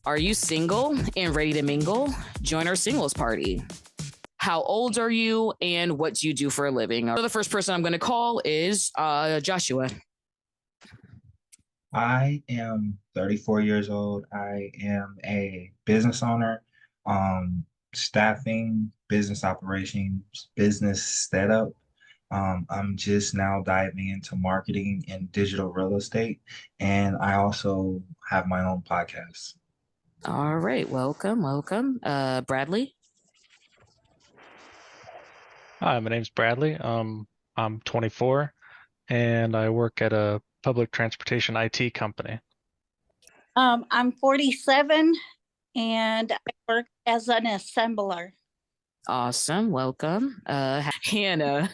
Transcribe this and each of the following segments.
Are you single and ready to mingle? Join our singles party. How old are you and what do you do for a living? So the first person I'm going to call is Joshua. I am 34 years old. I am a business owner, staffing, business operations, business setup. I'm just now diving into marketing and digital real estate, and I also have my own podcast. All right, welcome. Bradley. Hi, my name's Bradley. I'm 24 and I work at a public transportation IT company. I'm 47 and I work as an assembler. Awesome, welcome. Hannah.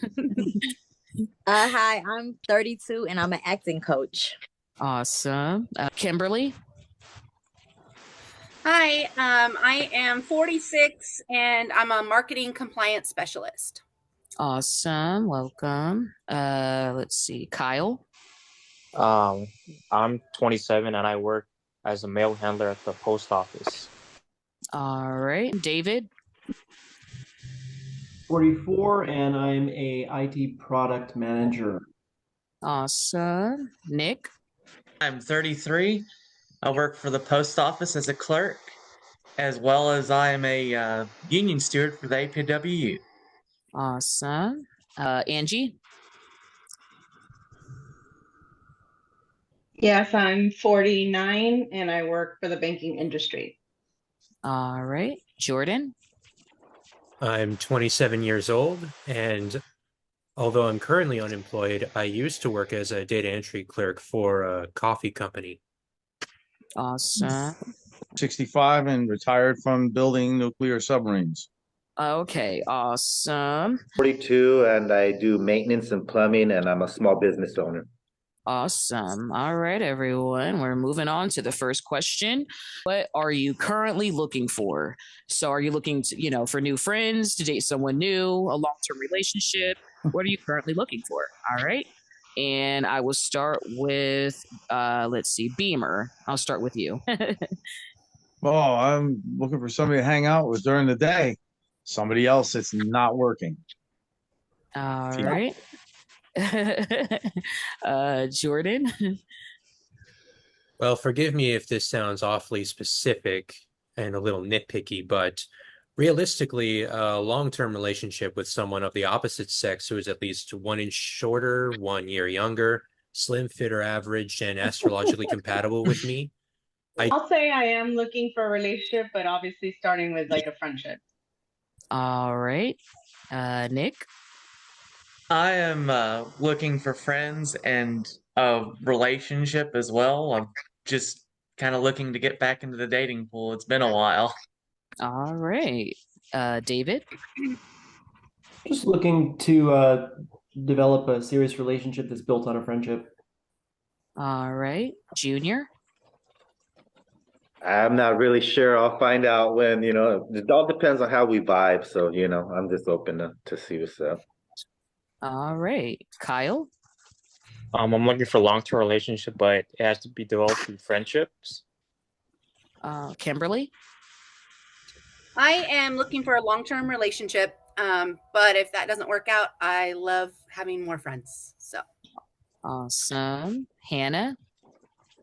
Hi, I'm 32 and I'm an acting coach. Awesome. Kimberly. Hi, I am 46 and I'm a marketing compliance specialist. Awesome, welcome. Let's see, Kyle. I'm 27 and I work as a mail handler at the post office. All right, David. 44 and I'm a IT product manager. Awesome. Nick. I'm 33. I work for the post office as a clerk, as well as I am a union steward for the APWU. Awesome. Angie. Yes, I'm 49 and I work for the banking industry. All right, Jordan. I'm 27 years old, and although I'm currently unemployed, I used to work as a data entry clerk for a coffee company. Awesome. 65 and retired from building nuclear submarines. Okay, awesome. 42 and I do maintenance and plumbing and I'm a small business owner. Awesome. All right, everyone. We're moving on to the first question. What are you currently looking for? So are you looking to, for new friends, to date someone new, a long-term relationship? What are you currently looking for? All right. And I will start with, let's see, Beamer. I'll start with you. Oh, I'm looking for somebody to hang out with during the day. Somebody else that's not working. All right. Jordan. Well, forgive me if this sounds awfully specific and a little nitpicky, but realistically, a long-term relationship with someone of the opposite sex who is at least 1 inch shorter, 1 year younger, slim, fit, or average, and astrologically compatible with me. I'll say I am looking for a relationship, but obviously starting with like a friendship. All right. Nick. I am looking for friends and a relationship as well. I'm just kind of looking to get back into the dating pool. It's been a while. All right. David. Just looking to develop a serious relationship that's built on a friendship. All right. Junior. I'm not really sure. I'll find out when, it all depends on how we vibe. So, I'm just open to see what's up. All right. Kyle. I'm looking for a long-term relationship, but it has to be developed through friendships. Kimberly. I am looking for a long-term relationship, but if that doesn't work out, I love having more friends. So awesome. Hannah.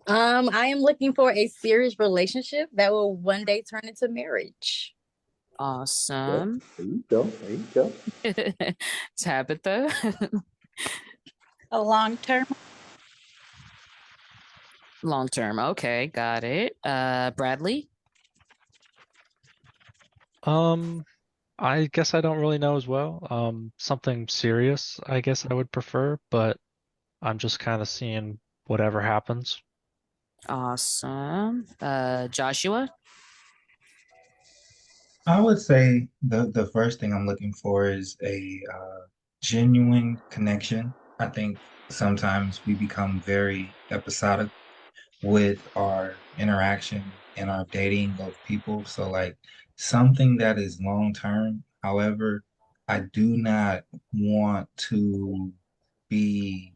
I am looking for a serious relationship that will one day turn into marriage. Awesome. There you go. There you go. Tabitha. A long-term. Long-term. Okay, got it. Bradley. I guess I don't really know as well. Something serious, I guess I would prefer, but I'm just kind of seeing whatever happens. Awesome. Joshua. I would say the first thing I'm looking for is a genuine connection. I think sometimes we become very episodic with our interaction and our dating of people. So like something that is long term. However, I do not want to be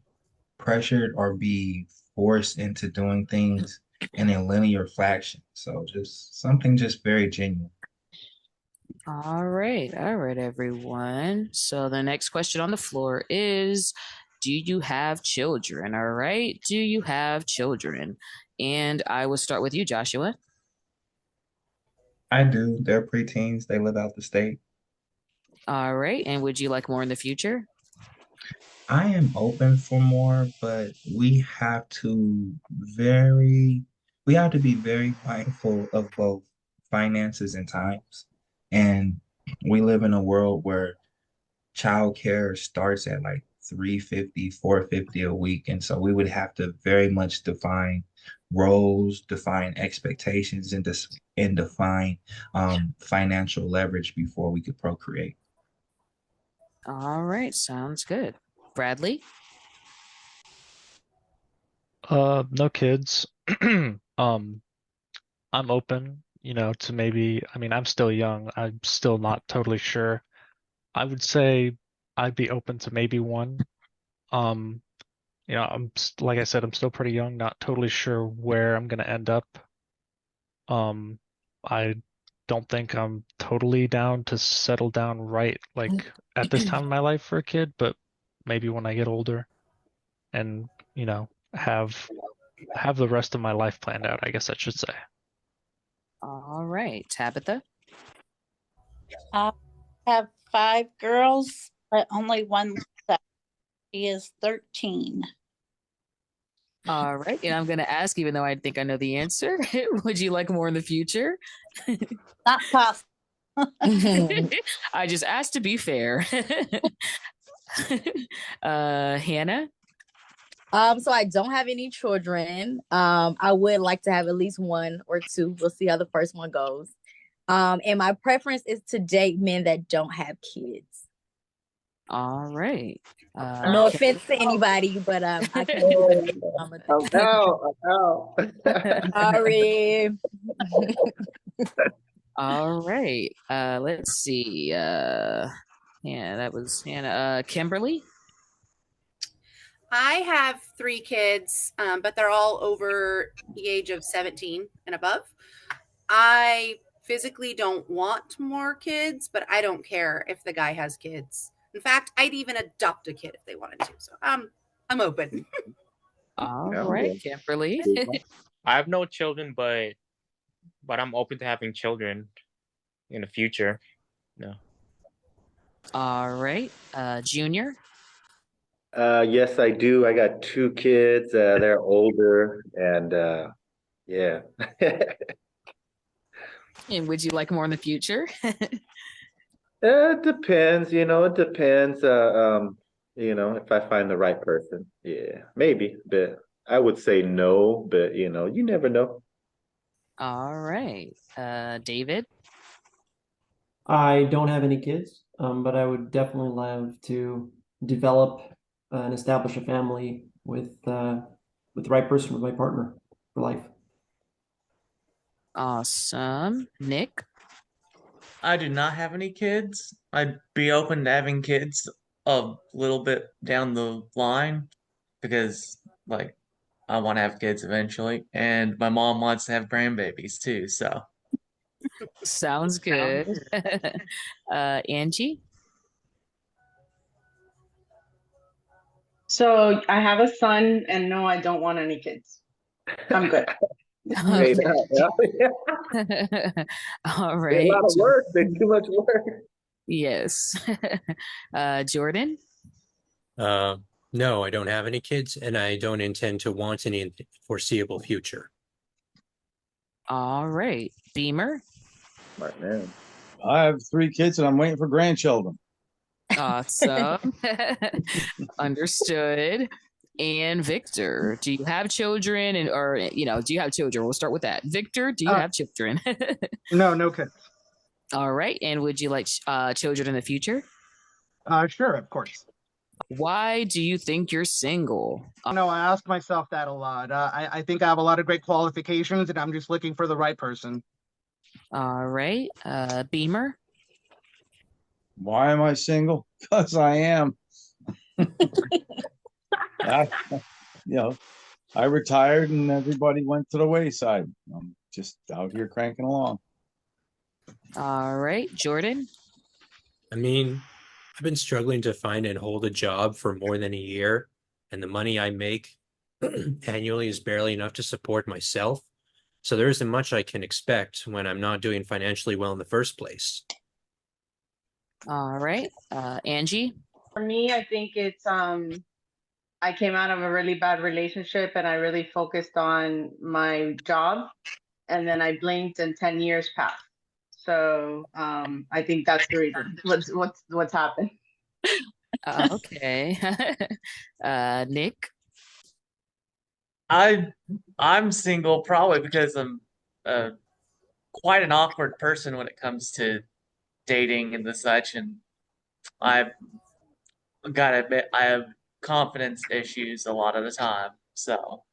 pressured or be forced into doing things and in linear fraction. So just something just very genuine. All right, everyone. So the next question on the floor is, do you have children? All right, do you have children? And I will start with you, Joshua. I do. They're preteens. They live out the state. All right, and would you like more in the future? I am open for more, but very, we have to be very mindful of both finances and times. And we live in a world where childcare starts at like 350, 450 a week. And so we would have to very much define roles, define expectations, and define financial leverage before we could procreate. All right, sounds good. Bradley? No kids. I'm open, to maybe, I mean, I'm still young. I'm still not totally sure. I would say I'd be open to maybe one. Um, like I said, I'm still pretty young, not totally sure where I'm gonna end up. I don't think I'm totally down to settle down right like at this time in my life for a kid, but maybe when I get older and, have the rest of my life planned out, I guess I should say. All right, Tabitha? I have 5 girls, but only one left. She is 13. All right, and I'm going to ask, even though I think I know the answer, would you like more in the future? Not possible. I just asked to be fair. Hannah? So I don't have any children. I would like to have at least one or two. We'll see how the first one goes. And my preference is to date men that don't have kids. All right. No offense to anybody, but I can't Sorry. All right. Let's see. Yeah, that was Hannah. Kimberly? I have 3 kids, but they're all over the age of 17 and above. I physically don't want more kids, but I don't care if the guy has kids. In fact, I'd even adopt a kid if they wanted to. So I'm open. All right, Kimberly. I have no children, but I'm open to having children in the future. No. All right. Junior? Yes, I do. I got 2 kids. They're older, and yeah. And would you like more in the future? It depends, it depends. If I find the right person, yeah, maybe. But I would say no, but you never know. All right. David? I don't have any kids, but I would definitely love to develop and establish a family with the right person, with my partner for life. Awesome. Nick? I do not have any kids. I'd be open to having kids a little bit down the line because, like, I want to have kids eventually, and my mom wants to have grandbabies too. So Sounds good. Angie? So I have a son, and no, I don't want any kids. I'm good. Hey, yeah. All A right. lot of work. There's too much work. Yes. Jordan? No, I don't have any kids, and I don't intend to want any in the foreseeable future. All right. Beamer? Smart man. I have 3 kids and I'm waiting for grandchildren. Awesome. Understood. And Victor, do you have children do you have children? We'll start with that. Victor, do you have children? No kids. All right. And would you like children in the future? Sure, of course. Why do you think you're single? No, I ask myself that a lot. I think I have a lot of great qualifications, and I'm just looking for the right person. All right. Beamer? Why am I single? Because I am. I retired and everybody went to the wayside. I'm just out here cranking along. All right, Jordan. I mean, I've been struggling to find and hold a job for more than a year, and the money I make annually is barely enough to support myself. So there isn't much I can expect when I'm not doing financially well in the first place. All right, Angie. For me, I think it's I came out of a really bad relationship and I really focused on my job, and then I blinked and 10 years passed. So I think that's the reason. What's happened. Okay. Nick. I'm single probably because I'm quite an awkward person when it comes to dating and the such, and I've gotta admit I have confidence issues a lot of the time. So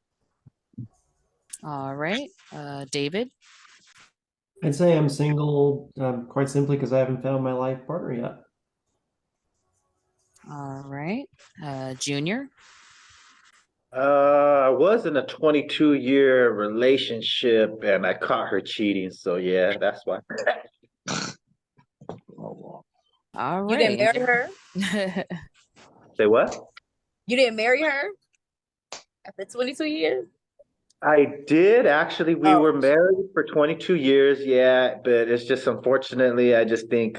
All right, David. I'd say I'm single, quite simply because I haven't found my life partner yet. All right, Junior. I was in a 22-year relationship and I caught her cheating. So yeah, that's why. All You didn't right. marry her? Say what? You didn't marry her after 22 years? I did actually. We Oh. were married for 22 years, yeah, but it's just unfortunately, I just think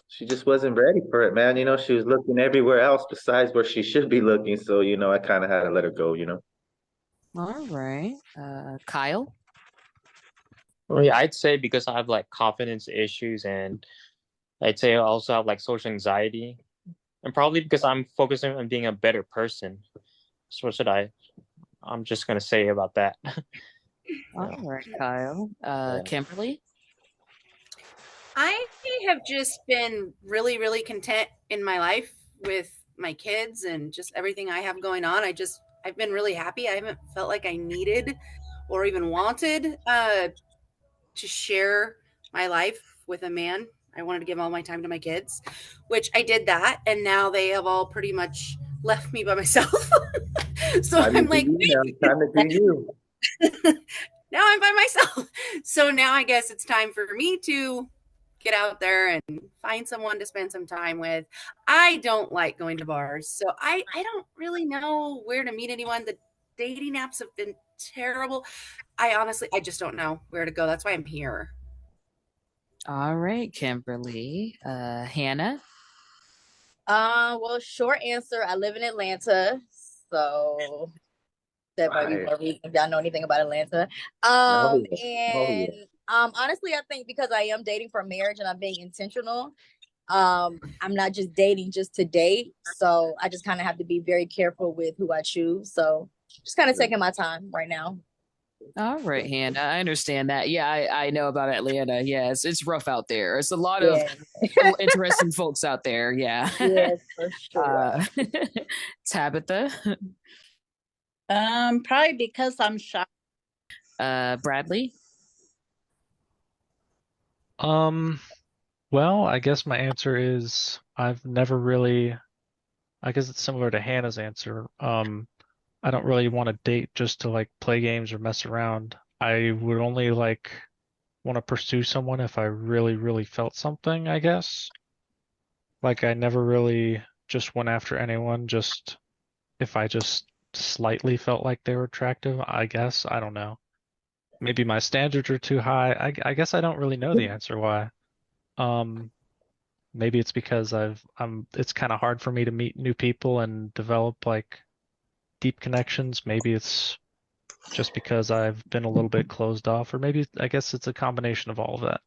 she just wasn't ready for it, man. You know, she was looking everywhere else besides where she should be looking. So, you know, I kind of had to let her go, you know. All right, Kyle. Well, yeah, I'd say because I have like confidence issues, and I'd say I also have like social anxiety, and probably because I'm focusing on being a better person. So what should I'm just gonna say about that. All right, Kyle. Kimberly. I have just been really, really content in my life with my kids and just everything I have going on. I've been really happy. I haven't felt like I needed or even wanted to share my life with a man. I wanted to give all my time to my kids, which I did that. And now they have all pretty much left me by myself. So Time to I'm be like, you now. Time to be you. now I'm by myself. So now I guess it's time for me to get out there and find someone to spend some time with. I don't like going to bars. So I don't really know where to meet anyone. The dating apps have been terrible. I just don't know where to go. That's why I'm here. All right, Kimberly. Hannah. Well, short answer, I live in Atlanta, so that might be Right. more reason if y'all know anything about Atlanta. Oh, yeah. Oh, And yeah. honestly, I think because I am dating for marriage and I'm being intentional, I'm not just dating just to date. So I just kind of have to be very careful with who I choose. So just kind of taking my time right now. All right, Hannah. I understand that. Yeah, I know about Atlanta. Yeah, it's rough out there. It's a lot of Yeah. interesting folks out there. Yeah. Yes, for sure. Tabitha. Probably because I'm shy. Bradley. Well, I guess my answer is I've never really, I guess it's similar to Hannah's answer. I don't really want to date just to like play games or mess around. I would only like want to pursue someone if I really, really felt something, I guess. Like I never really just went after anyone, just if I just slightly felt like they were attractive, I guess. I don't know. Maybe my standards are too high. I guess I don't really know the answer why. Um, Maybe it's because it's kind of hard for me to meet new people and develop like deep connections. Maybe it's just because I've been a little bit closed off, or maybe I guess it's a combination of all of that.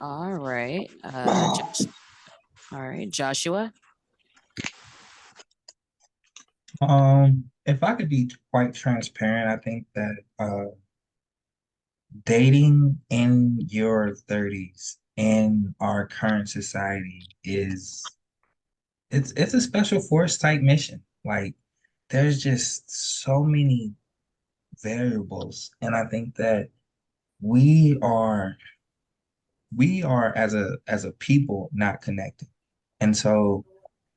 All right. All right, Joshua. If I could be quite transparent, I think that dating in your 30s in our current society is it's a special force type mission. Like there's just so many variables, and I think that we are as a people not connected. And so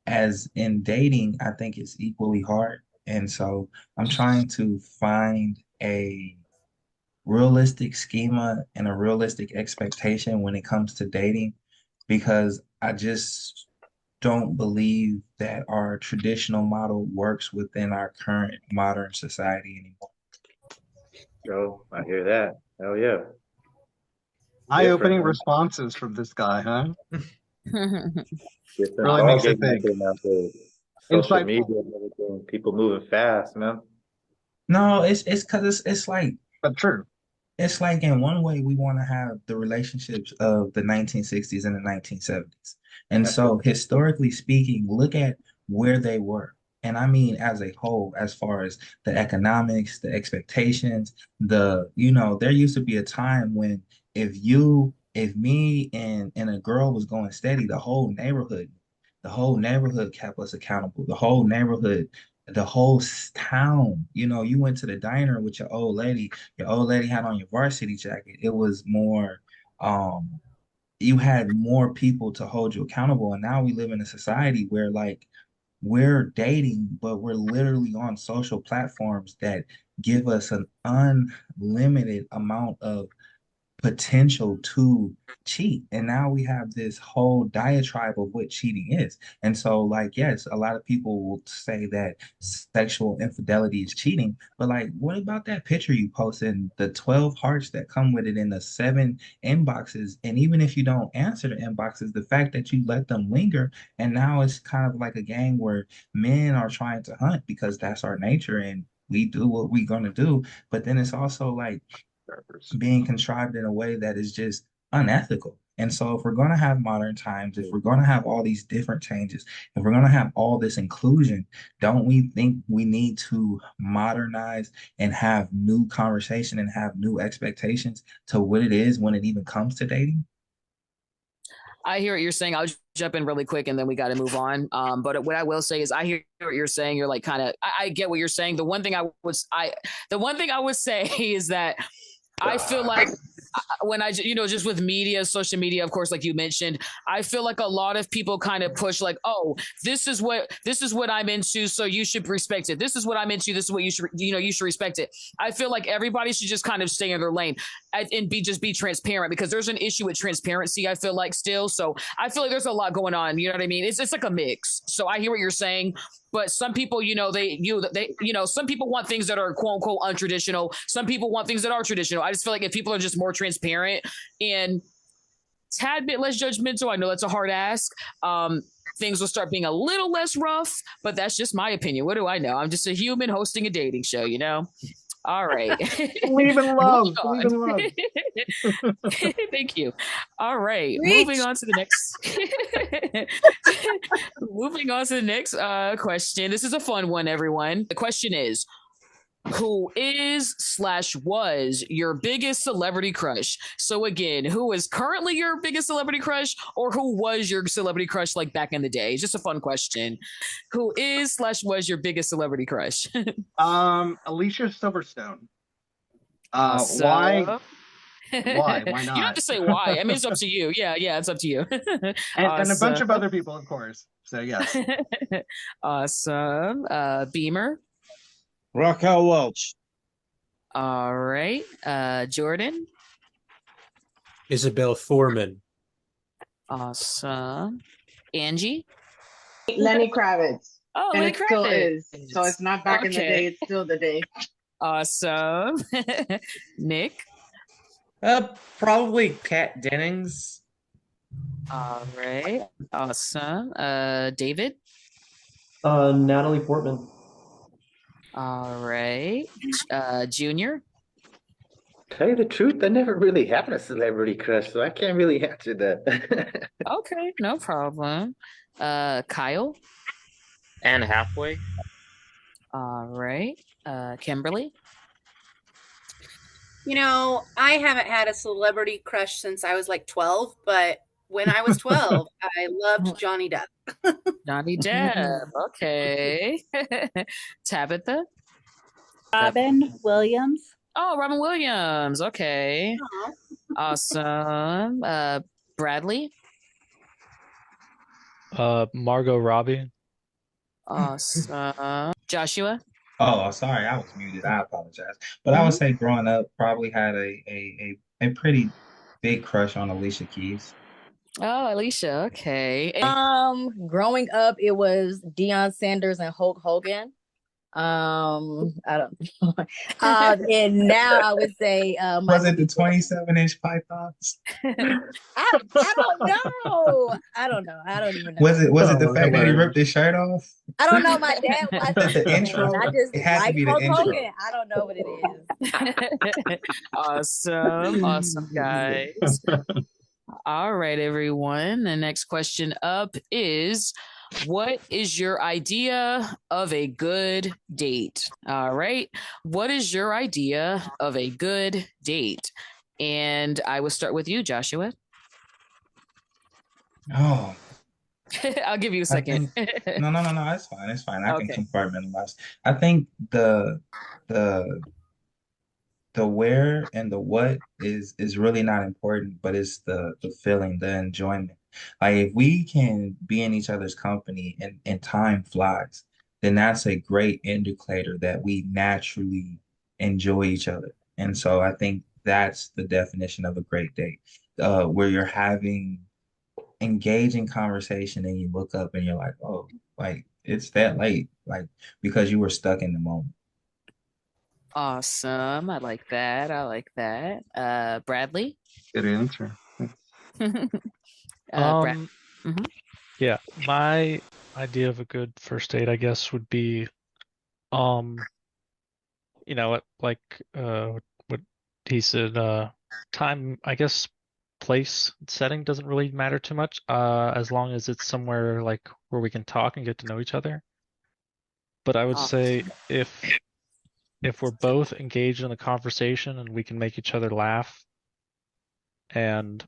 as in dating, I think it's equally hard. And so I'm trying to find a realistic schema and a realistic expectation when it comes to dating because I just don't believe that our traditional model works within our current modern society anymore. Oh, I hear that. Oh yeah. Eye-opening Different, man. responses from this guy, huh? Different Really ball makes you game out think. there now for social media Insightful, and everything. People moving fast, man. No, it's because it's like but true. it's like in one way we want to have the relationships of the 1960s and the 1970s. And so historically speaking, look at where they were. And I mean as a whole, as far as the economics, the expectations, there used to be a time when if me and a girl was going steady, the whole neighborhood kept us accountable. The whole town, you went to the diner with your old lady had on your varsity jacket. It was more, you had more people to hold you accountable. And now we live in a society where like we're dating, but we're literally on social platforms that give us an unlimited amount of potential to cheat. And now we have this whole diatribe of what cheating is. And so, like, yes, a lot of people will say that sexual infidelity is cheating, but like, what about that picture you posted and the 12 hearts that come with it in the 7 inboxes? And even if you don't answer the inboxes, the fact that you let them linger, and now it's kind of like a game where men are trying to hunt because that's our nature and we do what we're going to do. But then it's also like, being contrived in a way that is just unethical. And so, if we're going to have modern times, if we're going to have all these different changes, if we're going to have all this inclusion, don't we think we need to modernize and have new conversation and have new expectations to what it is when it even comes to dating? I hear what you're saying. I'll jump in really quick and then we got to move on. But what I will say is I hear what you're saying. You're like kind of, I get what you're saying. The one thing I would say is that I feel like when just with media, social media, of course, like you mentioned, I feel like a lot of people kind of push like, oh, this is what I'm into, so you should respect it. This is what I'm into. This is what you should respect it. I feel like everybody should just kind of stay in their lane and be transparent because there's an issue with transparency. I feel like still, so I feel like there's a lot going on. You know what I mean? It's like a mix. So I hear what you're saying. But some people, some people want things that are quote unquote untraditional. Some people want things that are traditional. I just feel like if people are just more transparent and tad bit less judgmental, I know that's a hard ask. Things will start being a little less rough, but that's just my opinion. What do I know? I'm just a human hosting a dating show, All right. Believe in love. Believe in love. Thank you. All right. Reach. Moving on to the next question. This is a fun one, everyone. The question is, who is/was your biggest celebrity crush? So again, who is currently your biggest celebrity crush or who was your celebrity crush like back in the day? It's just a fun question. Who is/was your biggest celebrity crush? Alicia Silverstone. Why? Why? Why not? You don't have to say why. I mean, it's up to you. Yeah, it's up to you. And a bunch of other people, of course. So yes. Awesome. Beamer. Raquel Welch. All right. Jordan. Isabel Foreman. Awesome. Angie. Lenny Kravitz. Oh, and Lenny it still Kravitz. is. So it's not back in the day, it's still the day. Awesome. Nick. Probably Kat Dennings. All right. Awesome. David. Natalie Portman. All right. Junior. Tell you the truth, I never really had a celebrity crush, so I can't really answer that. Okay, no problem. Kyle. Anne Hathaway. All right. Kimberly. I haven't had a celebrity crush since I was like 12, but when I was 12, I loved Johnny Depp. Johnny Depp. Okay. Tabitha. Robin Williams. Oh, Robin Williams. Okay. Awesome. Bradley. Margot Robbie. Awesome. Joshua. Oh, sorry, I was muted. I apologize. But I would Mhm. say growing up, probably had a pretty big crush on Alicia Keys. Oh, Alicia. Okay. Growing up, it was Deion Sanders and Hulk Hogan. I don't know. And now I would say my Was it the 27-inch pythons? I don't know. I don't know. I don't even Was know. it the Oh, fact that he ripped hilarious. his shirt off? I don't know. My dad Was watched it the it, and I intro? just It had to like be the Hulk intro. Hogan. I don't know what it is. Awesome. Awesome, guys. All right, everyone. The next question up is, what is your idea of a good date? All right. What is your idea of a good date? And I will start with you, Joshua. Oh, I'll give you a I second. think no. It's fine. It's fine. I can Okay. compartmentalize. I think the the where and the what is really not important, but it's the feeling, the enjoyment. Like if we can be in each other's company and time flies, then that's a great indicator that we naturally enjoy each other. And so I think that's the definition of a great date, where you're having engaging conversation and you look up and you're like, oh, like it's that late, like because you were stuck in the moment. Awesome. I like that. I like that. Bradley. Good answer. Brad. Um, Mhm. yeah, my idea of a good first date, I guess, would be, um, like what he said, time, I guess, place, setting doesn't really matter too much, as long as it's somewhere like where we can talk and get to know each other. But I would say Awesome. if we're both engaged in a conversation and we can make each other laugh and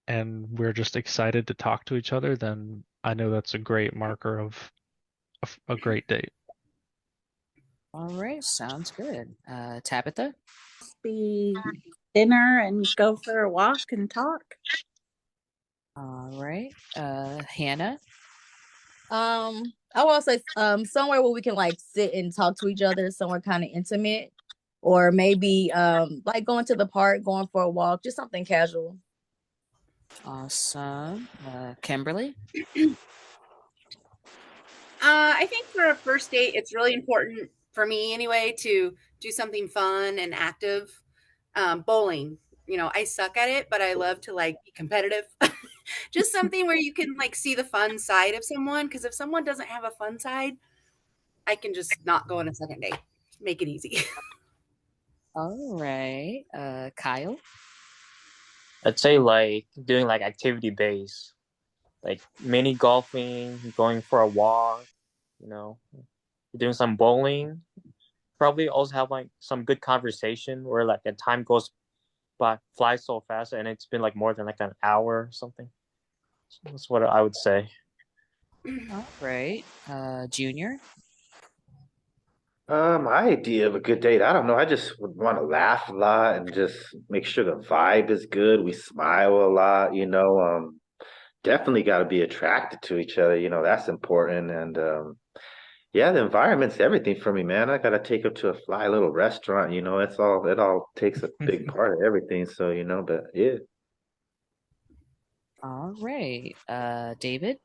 we're just excited to talk to each other, then I know that's a great marker of a great date. All right. Sounds good. Tabitha. Be dinner and go for a walk and talk. All right. Hannah. I will say somewhere where we can like sit and talk to each other, somewhere kind of intimate, or maybe like going to the park, going for a walk, just something casual. Awesome. Kimberly. I think for a first date, it's really important for me anyway to do something fun and active. Bowling, I suck at it, but I love to like be competitive. Just something where you can like see the fun side of someone. Because if someone doesn't have a fun side, I can just not go on a second date. Make it easy. All right. Kyle. I'd say like doing like activity based, like mini golfing, going for a walk, you know, doing some bowling. Probably also have like some good conversation where like the time goes by flies so fast and it's been like more than like an hour or something. So that's what I would say. All right. Junior. My idea of a good date, I don't know. I just would want to laugh a lot and just make sure the vibe is good. We smile a lot, you know. Definitely got to be attracted to each other, you know, that's important. And yeah, the environment's everything for me, man. I gotta take her to a fly little restaurant, you know, it all takes a big part of everything. So, you know, but yeah. All right. David.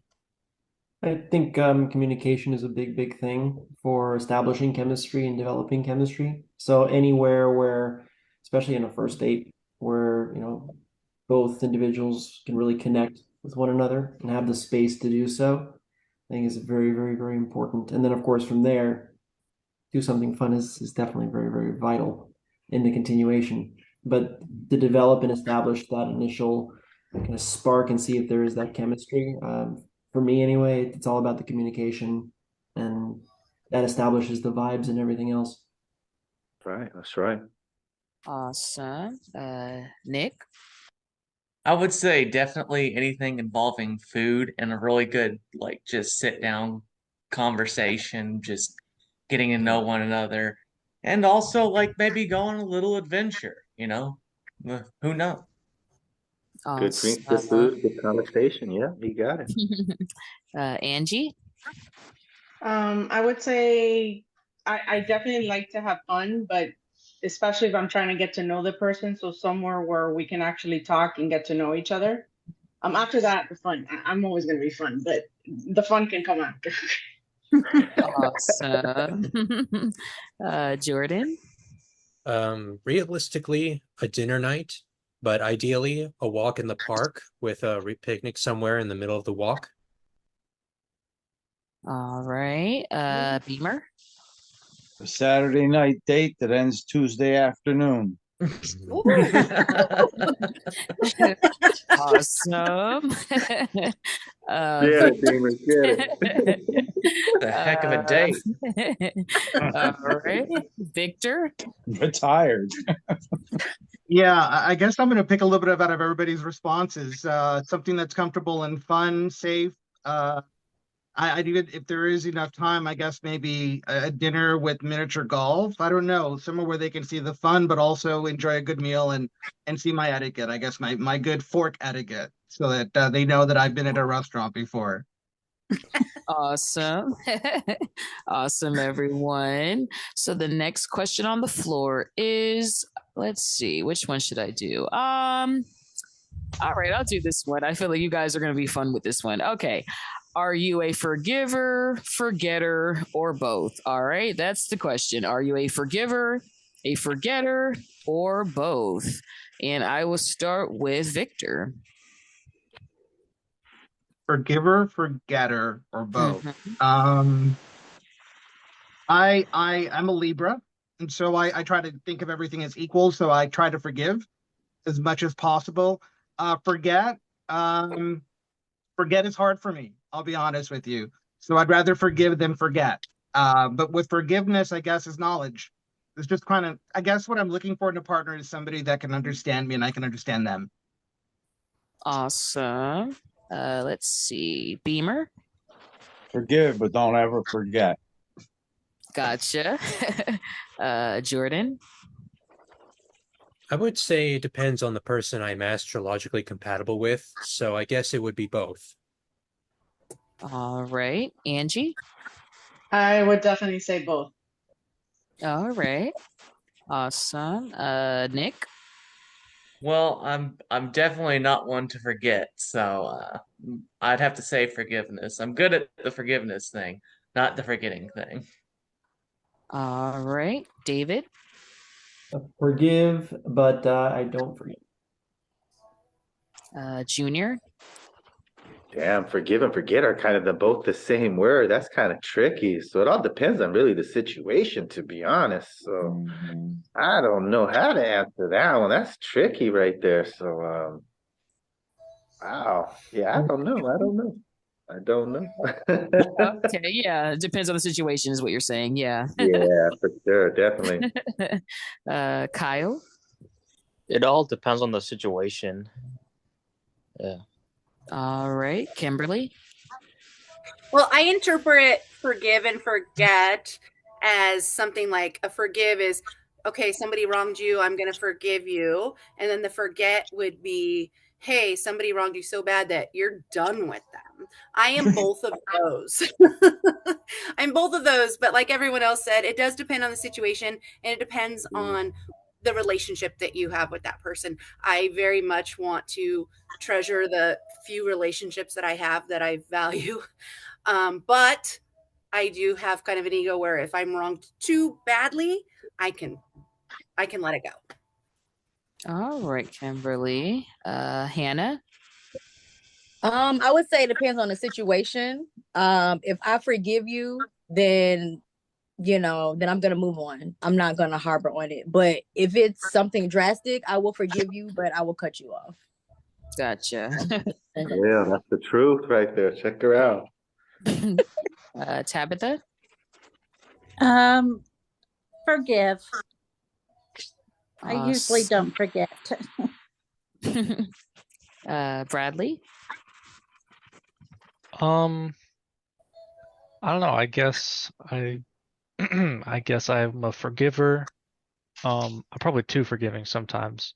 I think communication is a big thing for establishing chemistry and developing chemistry. So anywhere where, especially in a first date, where both individuals can really connect with one another and have the space to do so, I think is very important. And then of course from there, do something fun is definitely very vital in the continuation. But to develop and establish that initial kind of spark and see if there is that chemistry, for me anyway, it's all about the communication, and that establishes the vibes and everything else. Right, that's right. Awesome. Nick. I would say definitely anything involving food and a really good, like, just sit down conversation, just getting to know one another. And also, like, maybe go on a little adventure, Who knows? Good drink, good Awesome. food, good conversation. Yeah, you got it. Angie. I would say I definitely like to have fun, but especially if I'm trying to get to know the person, so somewhere where we can actually talk and get to know each other. After that, the fun. I'm always gonna be fun, but the fun can come after. Awesome. Jordan? Realistically, a dinner night, but ideally a walk in the park with a picnic somewhere in the middle of the walk. All right. Beamer? A Saturday night date that ends Tuesday afternoon. Awesome. Get it, Beamer, get it. The heck of a date. All right. Victor? Retired. Yeah, I guess I'm going to pick a little bit out of everybody's responses. Something that's comfortable and fun, safe. I do it if there is enough time. I guess maybe a dinner with miniature golf. I don't know, somewhere where they can see the fun, but also enjoy a good meal and see my etiquette. I guess my good fork etiquette, so that they know that I've been at a restaurant before. Awesome. Awesome, everyone. So the next question on the floor is, let's see, which one should I do? All right, I'll do this one. I feel like you guys are going to be fun with this one. Okay. Are you a forgiver, forgetter, or both? All right, that's the question. Are you a forgiver, a forgetter, or both? And I will start with Victor. Forgiver, forgetter, or both. Mhm. I'm a Libra, and so I try to think of everything as equal. So I try to forgive as much as possible. Forget, forget is hard for me. I'll be honest with you. So I'd rather forgive than forget. But with forgiveness, I guess, is knowledge. It's just kind of, I guess, what I'm looking for in a partner is somebody that can understand me and I can understand them. Awesome. Let's see. Beamer. Forgive, but don't ever forget. Gotcha. Jordan. I would say it depends on the person I'm astrologically compatible with, so I guess it would be both. All right. Angie. I would definitely say both. All right. Awesome. Nick. Well, I'm definitely not one to forget, so I'd have to say forgiveness. I'm good at the forgiveness thing, not the forgetting thing. All right. David. Forgive, but I don't forget. Junior. Damn, forgive and forget are kind of both the same word. That's kind of tricky. So it all depends on really the situation, to be honest. So I don't know how to answer that one. That's tricky right there. So wow. Yeah, I don't know. I don't know. I don't know. Okay. Yeah. It depends on the situation, is what you're saying. Yeah. Yeah, for sure, definitely. Kyle. It all depends on the situation. Yeah. All right. Kimberly. Well, I interpret forgive and forget as something like a forgive is, okay, somebody wronged you, I'm going to forgive you. And then the forget would be, hey, somebody wronged you so bad that you're done with them. I am both of those. I'm both of those, but like everyone else said, it does depend on the situation and it depends on the relationship that you have with that person. I very much want to treasure the few relationships that I have that I value. But I do have kind of an ego where if I'm wronged too badly, I can let it go. All right, Kimberly. Hannah. I would say it depends on the situation. If I forgive you, then then I'm gonna move on. I'm not gonna harbor on it. But if it's something drastic, I will forgive you, but I will cut you off. Gotcha. Yeah, that's the truth right there. Check her out. Tabitha. Forgive. I usually don't forget. Bradley. I don't know. I guess I guess I'm a forgiver. I'm probably too forgiving sometimes.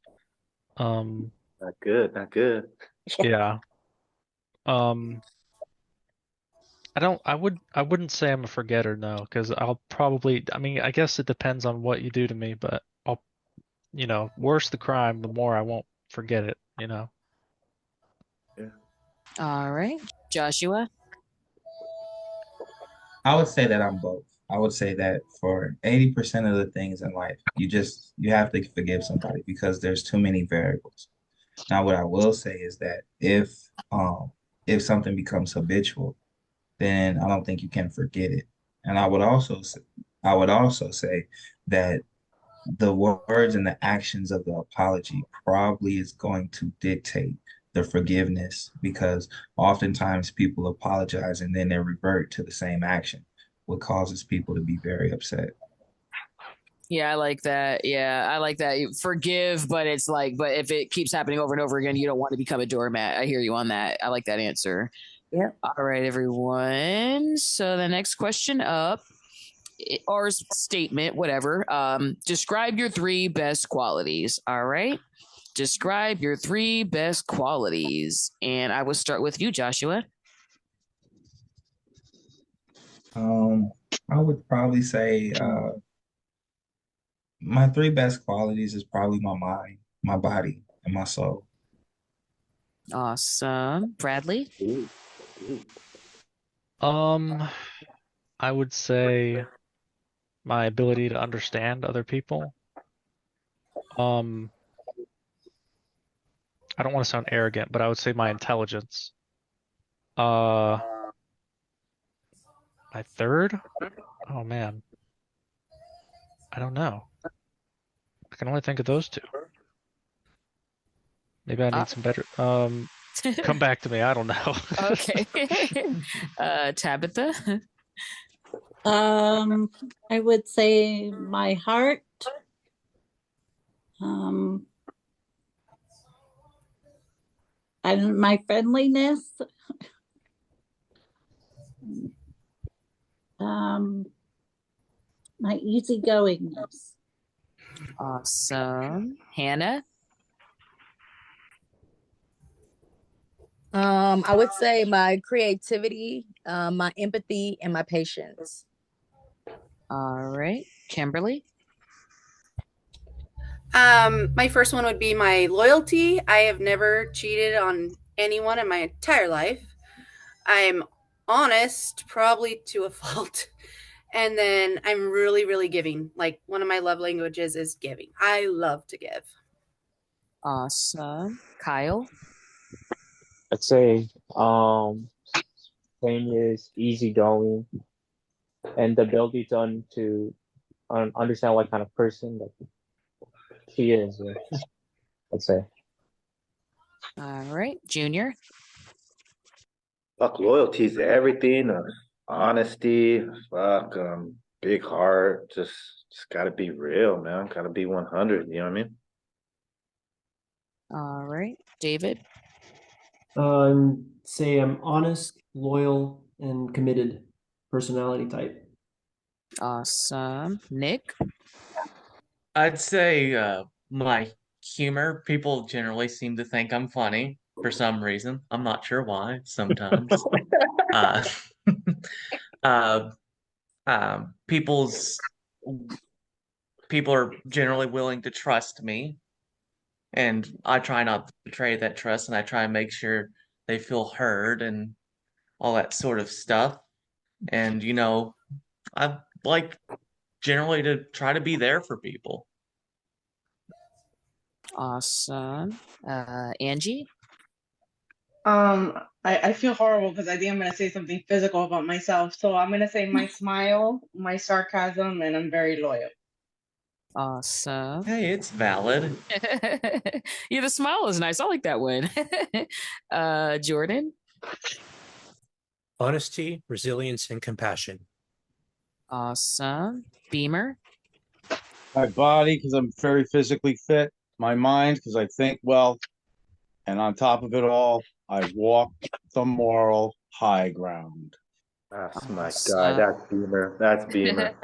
Not good, not good. Yeah. Um, I wouldn't say I'm a forgetter, no, because I'll probably, I mean, I guess it depends on what you do to me, but I'll, worse the crime, the more I won't forget it, Yeah. All right. Joshua? I would say that I'm both. I would say that for 80% of the things in life, you have to forgive somebody because there's too many variables. Now, what I will say is that if something becomes habitual, then I don't think you can forget it. And I would also say that the words and the actions of the apology probably is going to dictate the forgiveness because oftentimes people apologize and then they revert to the same action, what causes people to be very upset. Yeah, I like that. Yeah, I like that. Forgive, but it's like, but if it keeps happening over and over again, you don't want to become a doormat. I hear you on that. I like that answer. Yep. All right, everyone. So the next question up, or statement, whatever. Describe your three best qualities. All right. Describe your three best qualities. And I will start with you, Joshua. I would probably say my three best qualities is probably my mind, my body, and my soul. Awesome. Bradley? I would say my ability to understand other people. I don't want to sound arrogant, but I would say my intelligence. My third? Oh man, I don't know. I can only think of those two. Maybe I need some better. Come back to me. I don't know. Okay. Tabitha? I would say my heart. And my friendliness. My easygoingness. Awesome. Hannah? I would say my creativity, my empathy, and my patience. All right. Kimberly? My first one would be my loyalty. I have never cheated on anyone in my entire life. I'm honest, probably to a fault. And then I'm really, really giving. Like one of my love languages is giving. I love to give. Awesome. Kyle? I'd say same is easygoing and the ability to understand what kind of person that she is. I'd say. All right. Junior? Fuck, loyalty is everything. Honesty, fuck, big heart. Just gotta be real, man. Gotta be 100. You know what I mean? All right. David? Say I'm honest, loyal, and committed personality type. Awesome. Nick? I'd say my humor. People generally seem to think I'm funny for some reason. I'm not sure why. Sometimes, uh, uh, people's people are generally willing to trust me, and I try not to betray that trust, and I try and make sure they feel heard and all that sort of stuff. And I like generally to try to be there for people. Awesome. Angie? I feel horrible because I think I'm gonna say something physical about myself. So I'm gonna say my smile, my sarcasm, and I'm very loyal. Awesome. Hey, it's valid. Yeah, the smile is nice. I like that one. Jordan? Honesty, resilience, and compassion. Awesome. Beamer? My body, because I'm very physically fit. My mind, because I think well. And on top of it all, I walk the moral high ground. That's my God. That's Beamer. That's Beamer.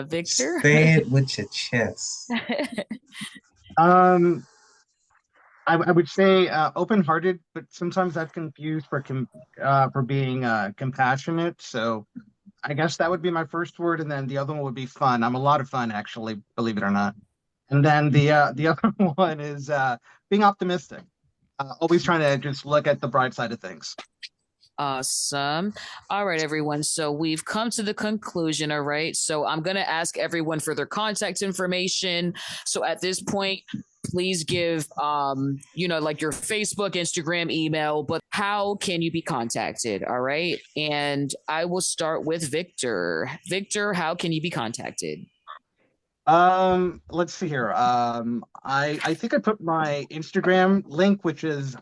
Victor? Say it with your chest. Um, I would say open-hearted, but sometimes that's confused for being compassionate. So I guess that would be my first word, and then the other one would be fun. I'm a lot of fun, actually, believe it or not. And then the other one is being optimistic. Always trying to just look at the bright side of things. Awesome. All right, everyone. So we've come to the conclusion. All right. So I'm going to ask everyone for their contact information. So at this point, please give, like your Facebook, Instagram, email, but how can you be contacted? All right. And I will start with Victor. Victor, how can you be contacted? Let's see here. I think I put my Instagram link, which is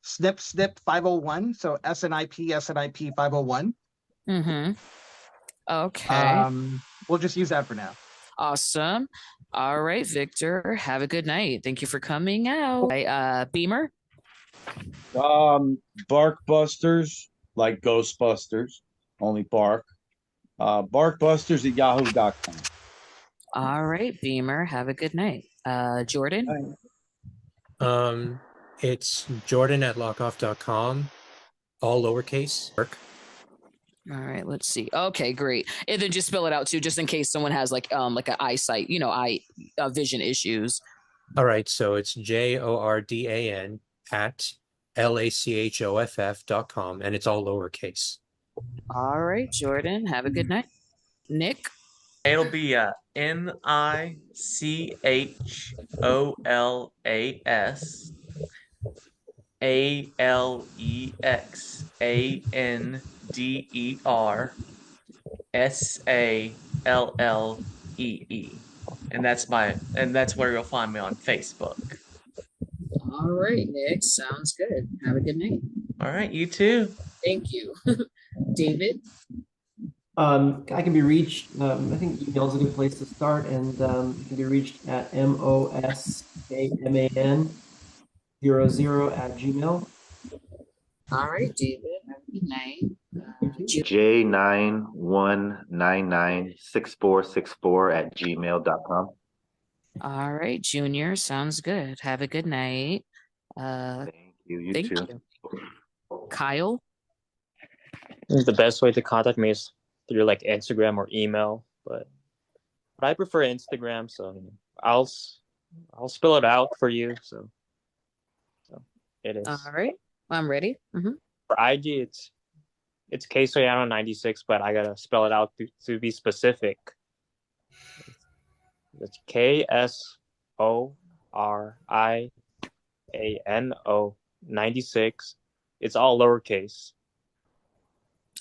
snip 501. So SNIP 501. Mm-hmm. Okay. We'll just use that for now. Awesome. All right, Victor. Have a good night. Thank you for coming out. Beamer. Barkbusters, like Ghostbusters, only bark. Barkbusters at yahoo.com. All right, Beamer. Have a good night. Jordan. It's Jordan at lockoff.com, all lowercase. All right, let's see. Okay, great. And then just spell it out too, just in case someone has like an eyesight, vision issues. All right, so it's JORDAN at LACHOFF.com, and it's all lowercase. All right, Jordan. Have a good night. Nick. It'll be NicholasAleXandrersAllee. And that's where you'll find me on Facebook. All right, Nick. Sounds good. Have a good night. All right, you too. Thank you. David. I can be reached. I think email is a good place to start, and you can be reached at moscaman00@gmail. All right, David. Have a good night. J919996464@gmail.com. All right, Junior. Sounds good. Have a good night. Thank you. You thank too. you. Kyle. The best way to contact me is through like Instagram or email, but I prefer Instagram, so I'll spell it out for you. So it is. All right, I'm ready. Mm-hmm. For IG, it's Ksoyano96, but I gotta spell it out to be specific. It's KSORIANO 96. It's all lowercase.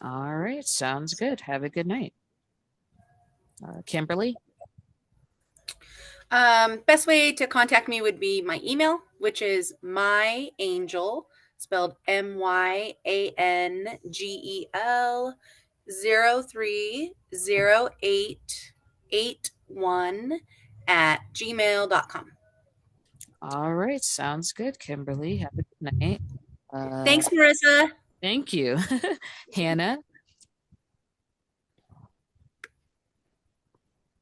All right, sounds good. Have a good night. Kimberly. Best way to contact me would be my email, which is myangel, spelled MYANGEL 030881 All right, sounds good, Kimberly. Have a good night. Thanks, Marissa. Thank you. Hannah.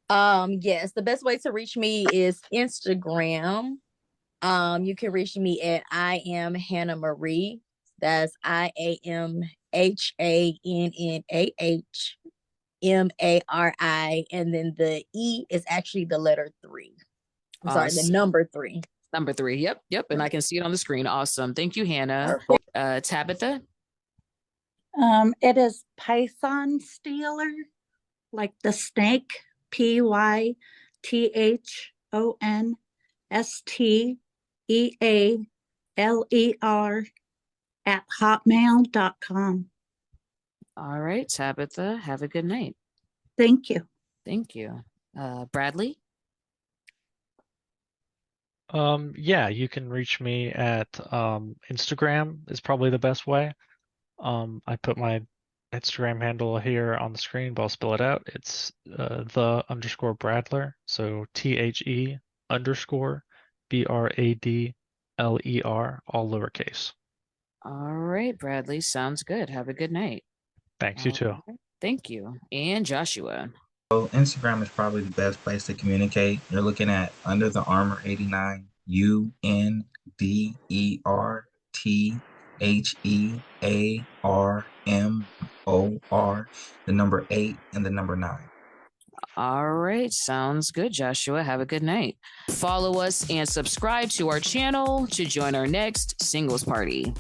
Yes, the best way to reach me is Instagram. You can reach me at I am Hannah Marie. That's IamHannahMari, and then the E is actually the letter 3. I'm sorry, the number 3. Number 3. Yep. And I can see it on the screen. Awesome. Thank you, Hannah. Tabitha. It is Python Stealer, like the snake. PYTHONSTEALER@hotmail.com. All right, Tabitha. Have a good night. Thank you. Thank you. Bradley. Yeah, you can reach me at Instagram is probably the best way. I put my Instagram handle here on the screen, but I'll spell it out. It's the_Bradler. So THE_BRADLER, all lowercase. All right, Bradley. Sounds good. Have a good night. Thanks, you too. Right. Thank you. And Joshua. So Instagram is probably the best place to communicate. You're looking at Under the Armor 89 UN DERTHEARMOR, the number 8 and the number 9. All right, sounds good, Joshua. Have a good night. Follow us and subscribe to our channel to join our next singles party.